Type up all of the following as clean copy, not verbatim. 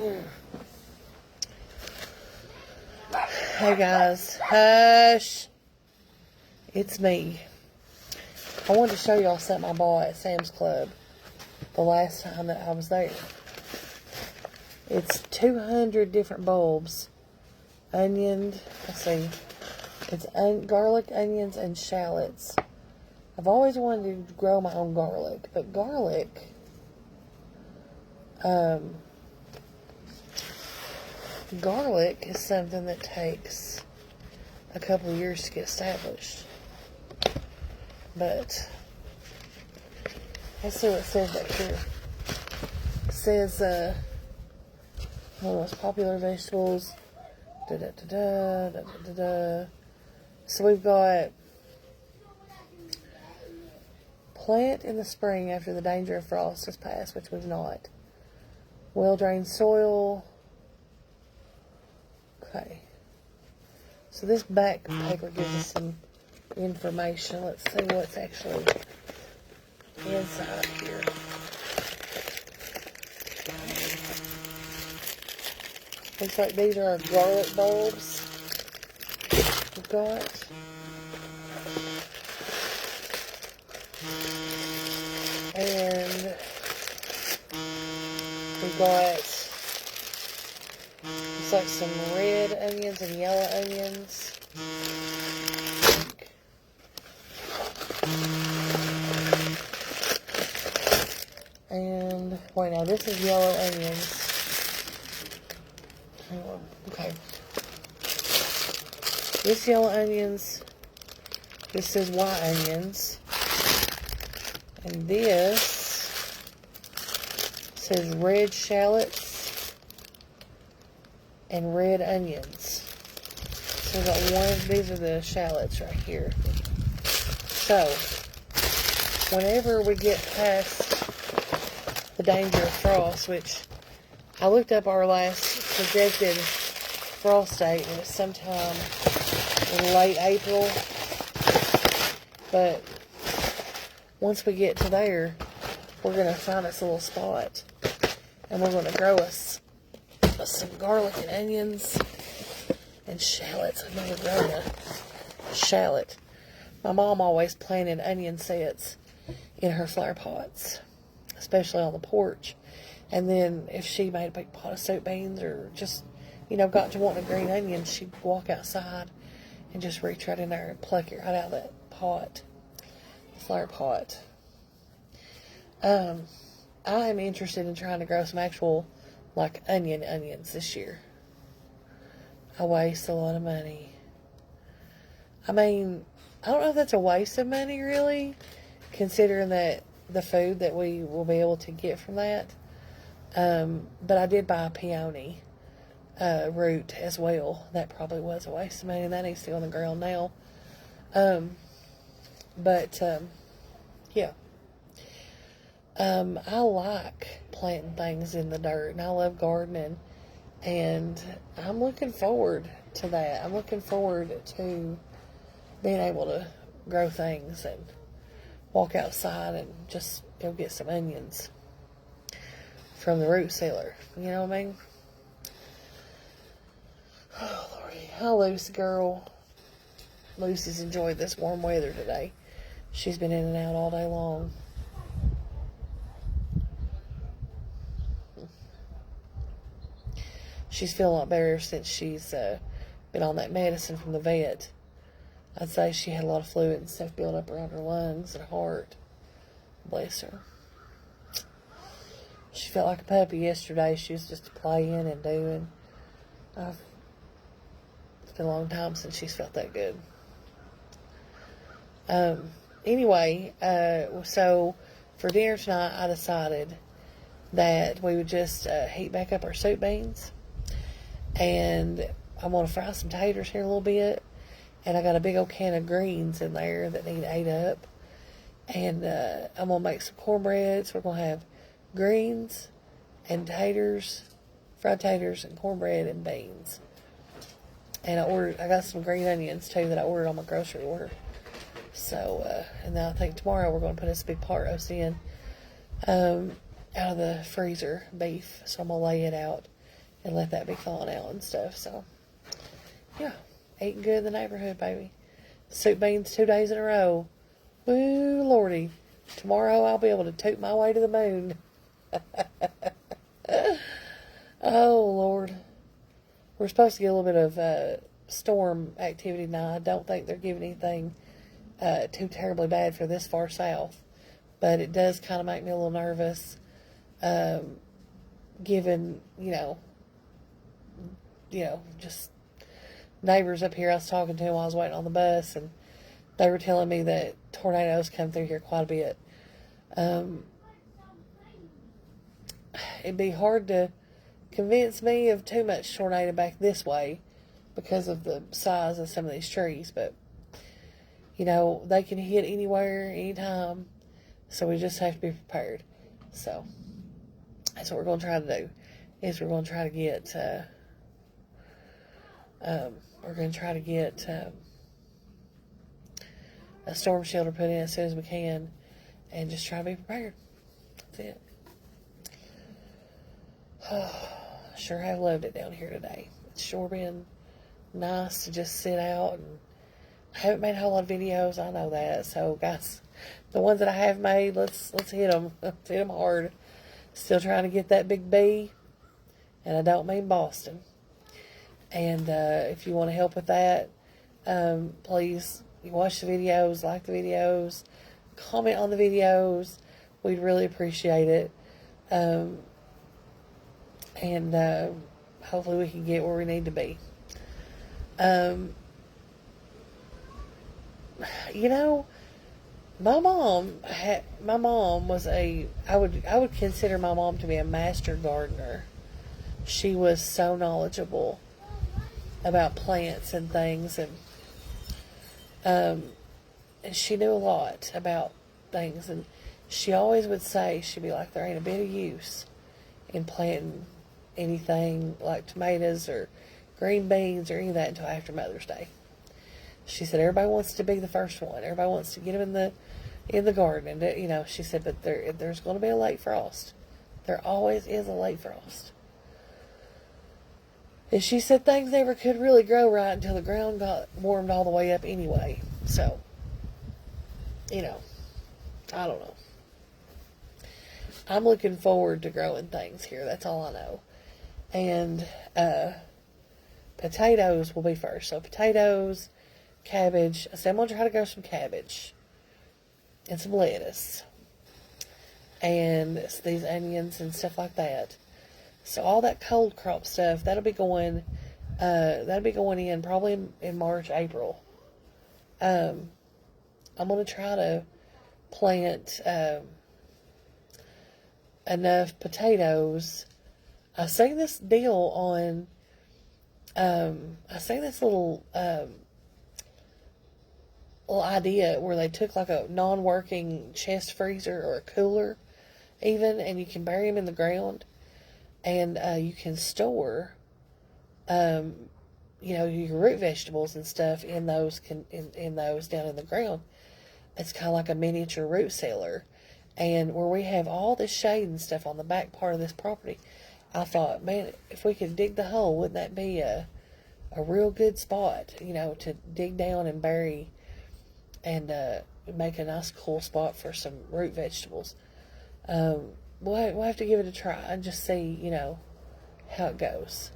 Hey guys, hush. It's me. I wanted to show y'all something I bought at Sam's Club the last time that I was there. It's 200 different bulbs. Onion, let's see. It's garlic, onions, and shallots. I've always wanted to grow my own garlic, but garlic, garlic is something that takes a couple of years to get established. But let's see what it says back here. It says one of the most popular vegetables. So we've got plant in the spring after the danger of frost has passed, which we've not. Well-drained soil. Okay. So this back paper gives us some information. Let's see what's actually inside here. Looks like these are our garlic bulbs. We've got. And we've got, looks like some red onions and yellow onions. And, wait, now this is yellow onions. Okay. This yellow onions, this says white onions. And this says red shallots and red onions. So we've got these are the shallots right here. So, whenever we get past the danger of frost, which I looked up our last projected frost date, and it's sometime in late April. But once we get to there, we're going to find us a little spot, and we're going to grow us some garlic and onions and shallots. I've never grown a shallot. My mom always planted onion sets in her flower pots, especially on the porch. And then if she made a big pot of soup beans or just, got to wanting a green onion, she'd walk outside and just reach right in there and pluck it right out of that pot, the flower pot. I am interested in trying to grow some actual, onions this year. I waste a lot of money. I mean, I don't know if that's a waste of money, really, considering that the food that we will be able to get from that. But I did buy a peony root as well. That probably was a waste of money, and that needs to go on the ground now. Yeah. I like planting things in the dirt, and I love gardening, and I'm looking forward to that. I'm looking forward to being able to grow things and walk outside and just go get some onions from the root cellar. You know what I mean? Oh, Lordy. Hi, Lucy girl. Lucy's enjoyed this warm weather today. She's been in and out all day long. She's feeling a lot better since she's been on that medicine from the vet. I'd say she had a lot of fluid and stuff built up around her lungs and heart. Bless her. She felt like a puppy yesterday. She was just playing and doing. It's been a long time since she's felt that good. Anyway, so for dinner tonight, I decided that we would just heat back up our soup beans. And I'm going to fry some taters here in a little bit. And I got a big old can of greens in there that need ate up. And I'm going to make some cornbread. So we're going to have greens and taters, fried taters and cornbread and beans. And I got some green onions too that I ordered on my grocery order. So, and then I think tomorrow we're going to put this big pot roast in out of the freezer beef. So I'm going to lay it out and let that be thawing out and stuff. So, yeah, eating good in the neighborhood, baby. Soup beans 2 days in a row. Woo, Lordy. Tomorrow I'll be able to toot my way to the moon. Oh, Lord. We're supposed to get a little bit of storm activity now. I don't think they're giving anything too terribly bad for this far south. But it does kind of make me a little nervous, given, just neighbors up here. I was talking to them while I was waiting on the bus, and they were telling me that tornadoes come through here quite a bit. It'd be hard to convince me of too much tornado back this way because of the size of some of these trees, but they can hit anywhere, anytime, so we just have to be prepared. So that's what we're going to try to do, is we're going to try to get a storm shelter put in as soon as we can, and just try to be prepared. That's it. Sure have loved it down here today. It's sure been nice to just sit out, and I haven't made a whole lot of videos, I know that. So guys, the ones that I have made, let's hit them. Let's hit them hard. Still trying to get that big B, and I don't mean Boston. And if you want to help with that, please watch the videos, like the videos, comment on the videos. We'd really appreciate it. And hopefully we can get where we need to be. My mom was I would consider my mom to be a master gardener. She was so knowledgeable about plants and things, and she knew a lot about things, and she always would say, she'd be like, there ain't a bit of use in planting anything like tomatoes or green beans or any of that until after Mother's Day. She said everybody wants to be the first one. Everybody wants to get them in the garden, and she said, but there's going to be a late frost. There always is a late frost. And she said things never could really grow right until the ground got warmed all the way up anyway. So, I don't know. I'm looking forward to growing things here. That's all I know. And potatoes will be first. So potatoes, cabbage. I said I'm going to try to grow some cabbage and some lettuce and these onions and stuff like that. So all that cold crop stuff, that'll be going in probably in March, April. I'm going to try to plant enough potatoes. I seen this deal on, I seen this little idea where they took like a non-working chest freezer or a cooler even, and you can bury them in the ground, and you can store your root vegetables and stuff in those in those down in the ground. It's kind of like a miniature root cellar. And where we have all this shade and stuff on the back part of this property, I thought, man, if we could dig the hole, wouldn't that be a real good spot, to dig down and bury and make a nice cool spot for some root vegetables. We'll have to give it a try and just see, how it goes.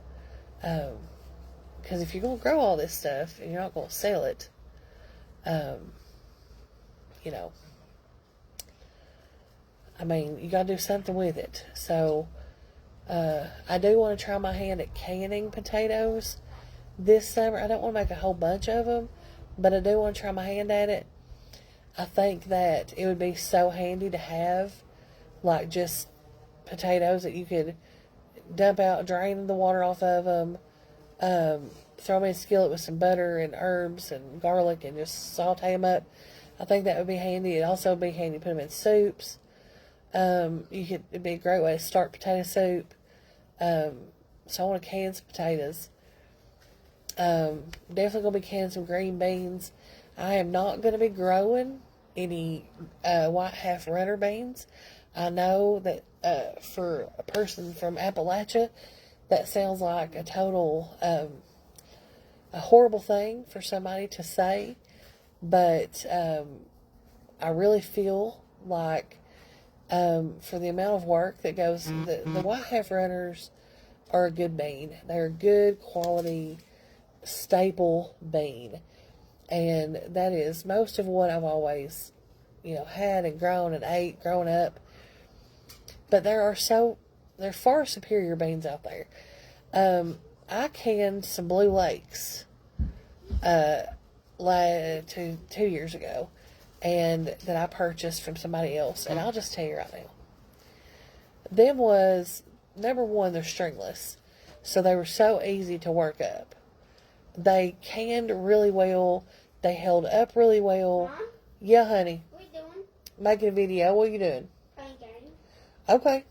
Because if you're going to grow all this stuff and you're not going to sell it, you got to do something with it. So, I do want to try my hand at canning potatoes this summer. I don't want to make a whole bunch of them, but I do want to try my hand at it. I think that it would be so handy to have, like, just potatoes that you could dump out, drain the water off of them, throw them in a skillet with some butter and herbs and garlic and just saute them up. I think that would be handy. It'd also be handy to put them in soups. It'd be a great way to start potato soup. So I want to can some potatoes. Definitely going to be canning some green beans. I am not going to be growing any white half runner beans. I know that for a person from Appalachia, that sounds like a total, a horrible thing for somebody to say, but I really feel like for the amount of work that goes, the white half runners are a good bean. They're a good quality staple bean, and that is most of what I've always, had and grown and ate growing up. But there are far superior beans out there. I canned some Blue Lakes two years ago, and that I purchased from somebody else. And I'll just tell you right now, them was, number one, they're stringless, so they were so easy to work up. They canned really well. They held up really well. Mom? Yeah, honey. What are you doing? Making a video. What are you doing? Playing games. Okay.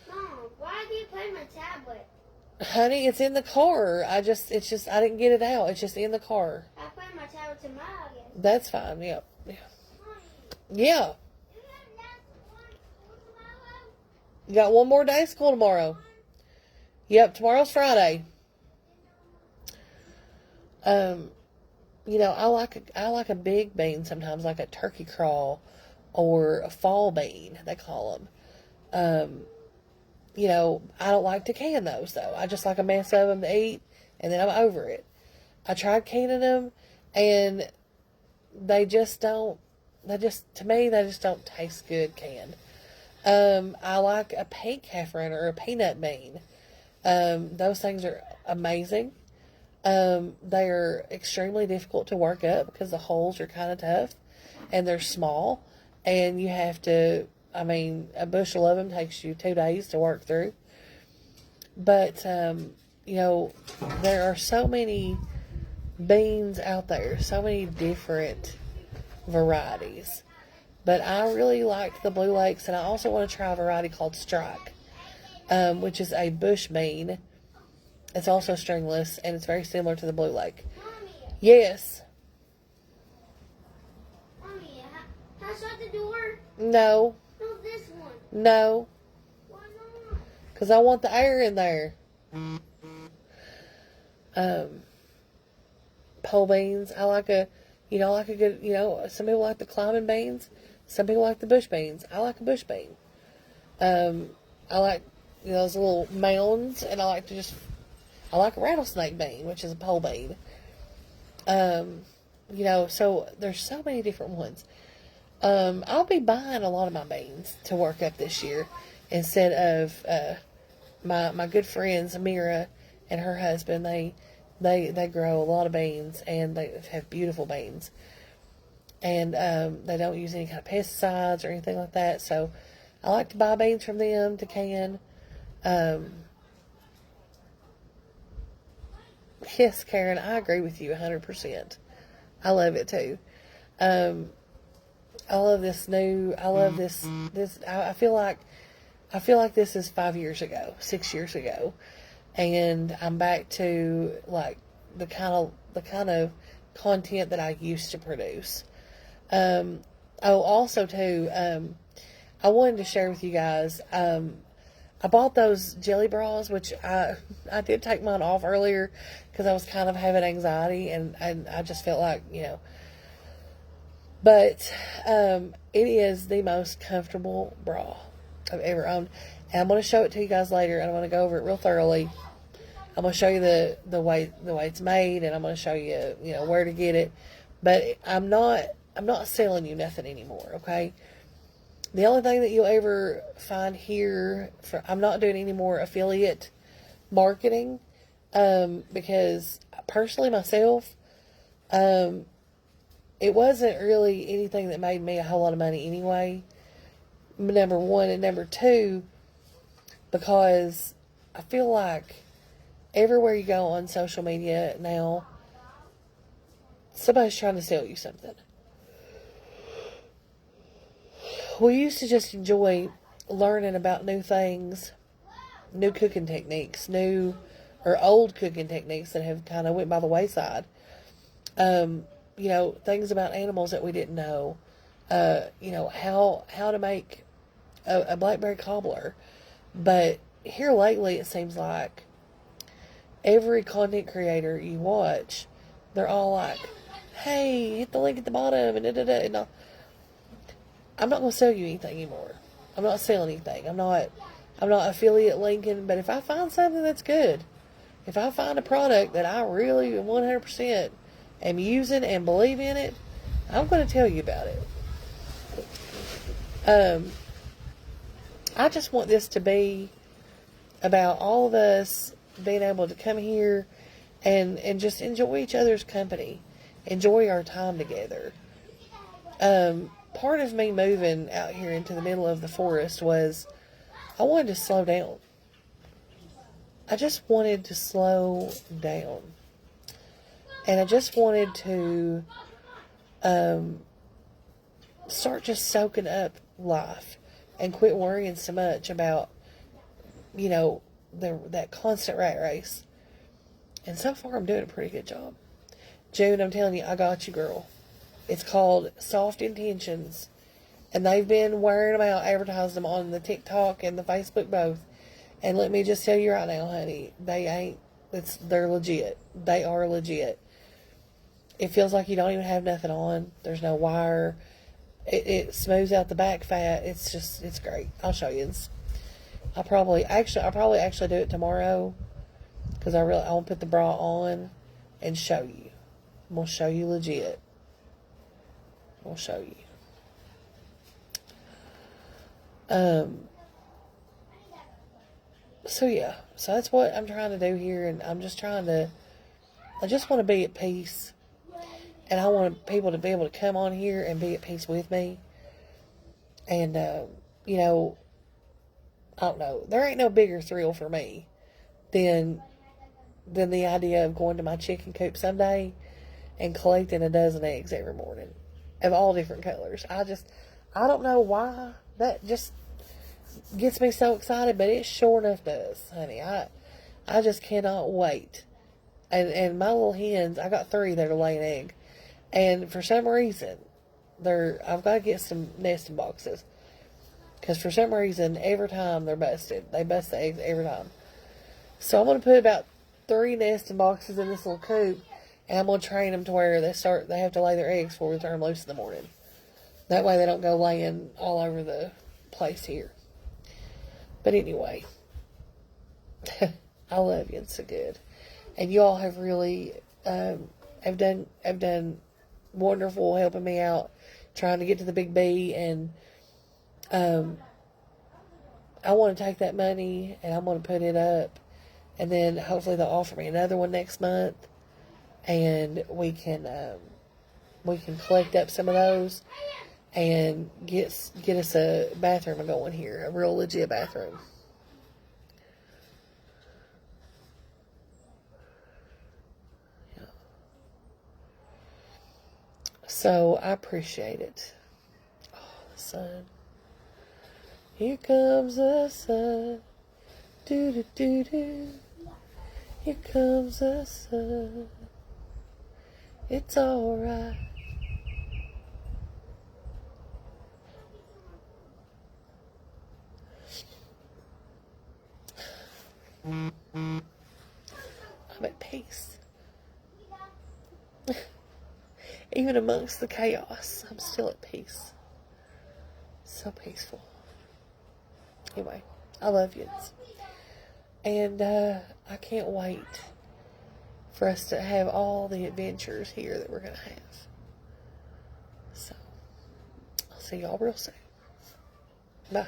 Mom, why do you play my tablet? Honey, it's in the car. I didn't get it out. It's just in the car. I play my tablet tomorrow again. That's fine. Yep. Yeah. Mommy, Yeah. you have last one school tomorrow? You got one more day of school tomorrow. Yep, tomorrow's Friday. I like a big bean sometimes, like a turkey crawl or a fall bean, they call them. I don't like to can those though. I just like a mess of them to eat, and then I'm over it. I tried canning them, and they just don't. To me, they just don't taste good canned. I like a pink half runner or a peanut bean. Those things are amazing. They are extremely difficult to work up because the holes are kind of tough and they're small, and you have to, a bushel of them takes you 2 days to work through. But, there are so many beans out there, so many different varieties. But I really liked the Blue Lakes, and I also want to try a variety called Strike, which is a bush bean. It's also stringless, and it's very similar to the Blue Lake. Mommy, Yes. Mommy, can I shut the door? No. No, this one. No. Why not? Because I want the air in there. Pole beans. I like a good, some people like the climbing beans. Some people like the bush beans. I like a bush bean. I like, those little mounds, and I like a rattlesnake bean, which is a pole bean. So there's so many different ones. I'll be buying a lot of my beans to work up this year instead of my good friends Mira and her husband. They grow a lot of beans, and they have beautiful beans, and they don't use any kind of pesticides or anything like that. So I like to buy beans from them to can. Yes, Karen, I agree with you 100%. I love it too. I love this I feel like this is 5 years ago, 6 years ago, and I'm back to like the kind of content that I used to produce. Also too, I wanted to share with you guys, I bought those jelly bras, which I did take mine off earlier because I was kind of having anxiety, and I just felt like, but it is the most comfortable bra I've ever owned. And I'm going to show it to you guys later, and I'm going to go over it real thoroughly. I'm going to show you the way it's made, and I'm going to show you, where to get it. But I'm not selling you nothing anymore, okay? The only thing that you'll ever find here, I'm not doing any more affiliate marketing, because personally myself, it wasn't really anything that made me a whole lot of money anyway, number one. And number two, because I feel like everywhere you go on social media now, somebody's trying to sell you something. We used to just enjoy learning about new things, new cooking techniques, or old cooking techniques that have kind of went by the wayside. Things about animals that we didn't know. How to make a blackberry cobbler. But here lately, it seems like every content creator you watch, they're all like, hey, hit the link at the bottom and da-da-da. And I'm not going to sell you anything anymore. I'm not selling anything. I'm not affiliate linking. But if I find something that's good, if I find a product that I really 100% am using and believe in it, I'm going to tell you about it. I just want this to be about all of us being able to come here and just enjoy each other's company, enjoy our time together. Part of me moving out here into the middle of the forest was I wanted to slow down. I just wanted to slow down. And I just wanted to start just soaking up life and quit worrying so much about, that constant rat race. And so far, I'm doing a pretty good job. June, I'm telling you, I got you, girl. It's called Soft Intentions. And they've been wearing them out, advertising them on the TikTok and the Facebook both. And let me just tell you right now, honey, they're legit. They are legit. It feels like you don't even have nothing on. There's no wire. It smooths out the back fat. It's great. I'll show you. I'll probably actually do it tomorrow because I want to put the bra on and show you. I'm going to show you legit. I'll show you. So yeah, so that's what I'm trying to do here, and I just want to be at peace, and I want people to be able to come on here and be at peace with me, and, I don't know, there ain't no bigger thrill for me than the idea of going to my chicken coop someday and collecting a dozen eggs every morning of all different colors. I don't know why that just gets me so excited, but it sure enough does, honey. I just cannot wait. And my little hens, I got 3 that are laying egg. And for some reason, I've got to get some nesting boxes. Because for some reason, every time they're busted. They bust the eggs every time. So I'm going to put about 3 nesting boxes in this little coop. And I'm going to train them to where they have to lay their eggs before we turn them loose in the morning. That way they don't go laying all over the place here. But anyway, I love you. It's so good. And you all have really, have done wonderful helping me out, trying to get to the Big B. And I want to take that money and I'm going to put it up. And then hopefully they'll offer me another one next month. And we can collect up some of those and get us a bathroom going here, a real legit bathroom. Yeah. So I appreciate it. Oh, the sun. Here comes the sun. Do do do do. Here comes the sun. It's alright. I'm at peace. Even amongst the chaos, I'm still at peace. So peaceful. Anyway, I love you. And I can't wait for us to have all the adventures here that we're going to have. So, I'll see y'all real soon. Bye.